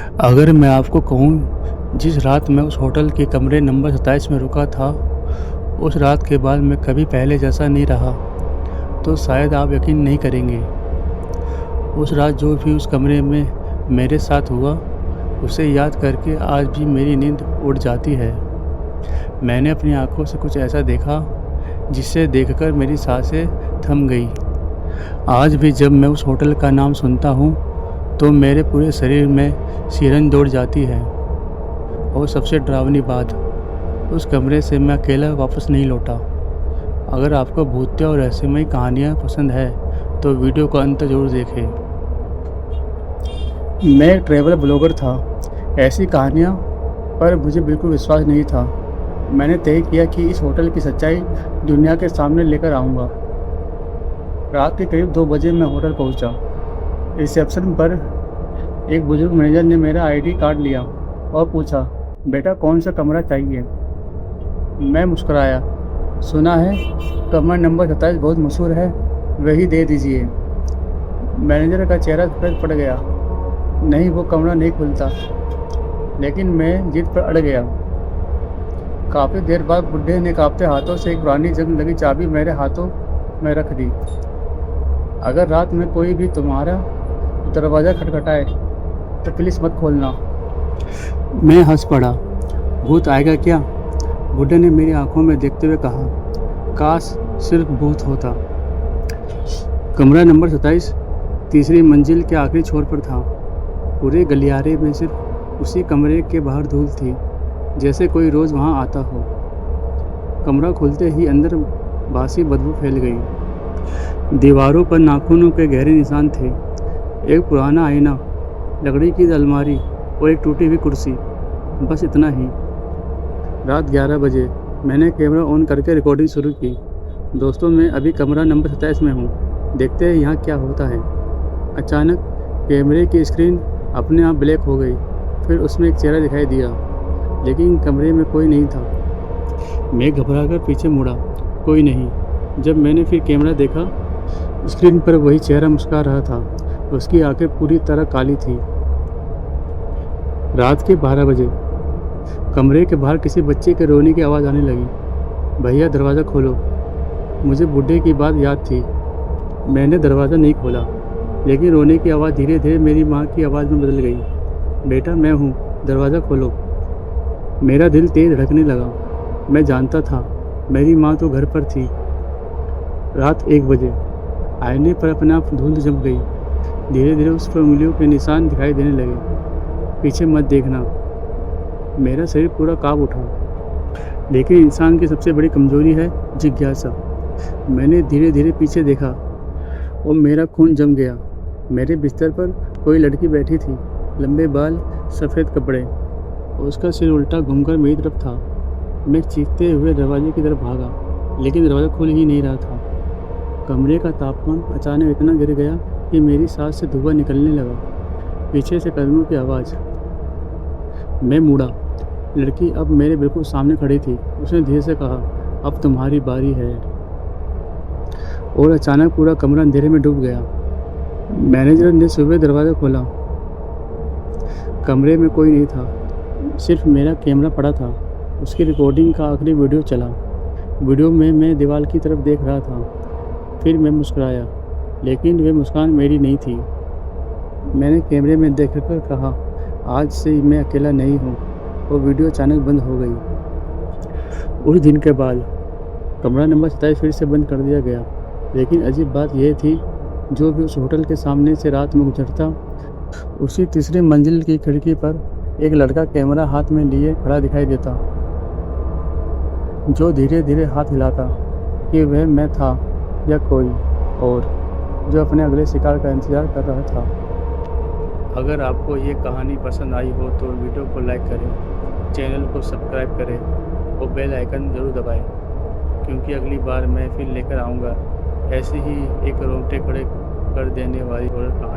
अगर मैं आपको कहूँ जिस रात मैं उस होटल के कमरे नंबर 27 में रुका था, उस रात के बाद मैं कभी पहले जैसा नहीं रहा, तो शायद आप यकीन नहीं करेंगे। उस रात जो भी उस कमरे में मेरे साथ हुआ, उसे याद करके आज भी मेरी नींद उड़ जाती है। मैंने अपनी आँखों से कुछ ऐसा देखा, जिसे देखकर मेरी सांसें थम गई। आज भी जब मैं उस होटल का नाम सुनता हूँ, तो मेरे पूरे शरीर में सिरन दौड़ जाती है। और सबसे डरावनी बात, उस कमरे से मैं अकेला वापस नहीं लौटा। अगर आपको भूतिया और रहस्यमयी कहानियाँ पसंद है, तो वीडियो को अंत जरूर देखें। मैं एक ट्रैवल ब्लॉगर था। ऐसी कहानियाँ पर मुझे बिल्कुल विश्वास नहीं था। मैंने तय किया कि इस होटल की सच्चाई दुनिया के सामने लेकर आऊँगा। रात के करीब 2 बजे मैं होटल पहुँचा। रिसेप्शन पर एक बुजुर्ग मैनेजर ने मेरा आईडी कार्ड लिया और पूछा, बेटा कौन सा कमरा चाहिए। मैं मुस्कुराया। सुना है कमरा नंबर 27 बहुत मशहूर है, वही दे दीजिए। मैनेजर का चेहरा सफेद पड़ गया। नहीं, वो कमरा नहीं खुलता। लेकिन मैं जिद पर अड़ गया। काफ़ी देर बाद बुढ़े ने कांपते हाथों से एक पुरानी जंग लगी चाबी मेरे हाथों में रख दी। अगर रात में कोई भी तुम्हारा दरवाज़ा खटखटाए तो प्लीज़ मत खोलना। मैं हंस पड़ा। भूत आएगा क्या? बुढ़े ने मेरी आंखों में देखते हुए कहा, काश सिर्फ भूत होता। कमरा नंबर 27 तीसरी मंजिल के आखिरी छोर पर था। पूरे गलियारे में सिर्फ उसी कमरे के बाहर धूल थी, जैसे कोई रोज़ वहाँ आता हो। कमरा खुलते ही अंदर बासी बदबू फैल गई। दीवारों पर नाखूनों के गहरे निशान थे। एक पुराना आईना, लकड़ी की अलमारी और एक टूटी हुई कुर्सी, बस इतना ही। रात 11 बजे मैंने कैमरा ऑन करके रिकॉर्डिंग शुरू की। दोस्तों, मैं अभी कमरा नंबर 27 में हूँ, देखते हैं यहाँ क्या होता है। अचानक कैमरे की स्क्रीन अपने आप ब्लैक हो गई। फिर उसमें एक चेहरा दिखाई दिया, लेकिन कमरे में कोई नहीं था। मैं घबराकर पीछे मुड़ा, कोई नहीं। जब मैंने फिर कैमरा देखा, स्क्रीन पर वही चेहरा मुस्कुरा रहा था। उसकी आंखें पूरी तरह काली थी। रात के 12 बजे कमरे के बाहर किसी बच्चे के रोने की आवाज़ आने लगी। भैया दरवाज़ा खोलो। मुझे बुढ़े की बात याद थी। मैंने दरवाज़ा नहीं खोला, लेकिन रोने की आवाज़ धीरे धीरे मेरी माँ की आवाज़ में बदल गई। बेटा मैं हूँ, दरवाज़ा खोलो। मेरा दिल तेज़ धड़कने लगा। मैं जानता था मेरी माँ तो घर पर थी। रात 1 बजे आईने पर अपने आप धूल जम गई। धीरे धीरे उस पर उंगलियों के निशान दिखाई देने लगे। पीछे मत देखना। मेरा शरीर पूरा कांप उठा। लेकिन इंसान की सबसे बड़ी कमजोरी है जिज्ञासा। मैंने धीरे धीरे पीछे देखा और मेरा खून जम गया। मेरे बिस्तर पर कोई लड़की बैठी थी, लंबे बाल, सफ़ेद कपड़े, और उसका सिर उल्टा घूमकर मेरी तरफ था। मैं चीखते हुए दरवाजे की तरफ भागा, लेकिन दरवाज़ा खुल ही नहीं रहा था। कमरे का तापमान अचानक इतना गिर गया कि मेरी सांस से धुआं निकलने लगा। पीछे से कदमों की आवाज़। मैं मुड़ा। लड़की अब मेरे बिल्कुल सामने खड़ी थी। उसने धीरे से कहा, अब तुम्हारी बारी है। और अचानक पूरा कमरा अंधेरे में डूब गया। मैनेजर ने सुबह दरवाज़ा खोला। कमरे में कोई नहीं था, सिर्फ मेरा कैमरा पड़ा था। उसकी रिकॉर्डिंग का आखिरी वीडियो चला। वीडियो में मैं दीवार की तरफ देख रहा था। फिर मैं मुस्कुराया, लेकिन वह मुस्कान मेरी नहीं थी। मैंने कैमरे में देखकर कहा, आज से मैं अकेला नहीं हूँ। और वीडियो अचानक बंद हो गई। उस दिन के बाद कमरा नंबर 27 फिर से बंद कर दिया गया। लेकिन अजीब बात यह थी, जो भी उस होटल के सामने से रात में गुजरता, उसी तीसरी मंजिल की खिड़की पर एक लड़का कैमरा हाथ में लिए खड़ा दिखाई देता, जो धीरे धीरे हाथ हिलाता कि वह मैं था या कोई और, जो अपने अगले शिकार का इंतज़ार कर रहा था। अगर आपको ये कहानी पसंद आई हो तो वीडियो को लाइक करें, चैनल को सब्सक्राइब करें और बेल आइकन ज़रूर दबाएं, क्योंकि अगली बार मैं फिर लेकर आऊँगा ऐसी ही एक रोंगटे खड़े कर देने वाली और कहानी।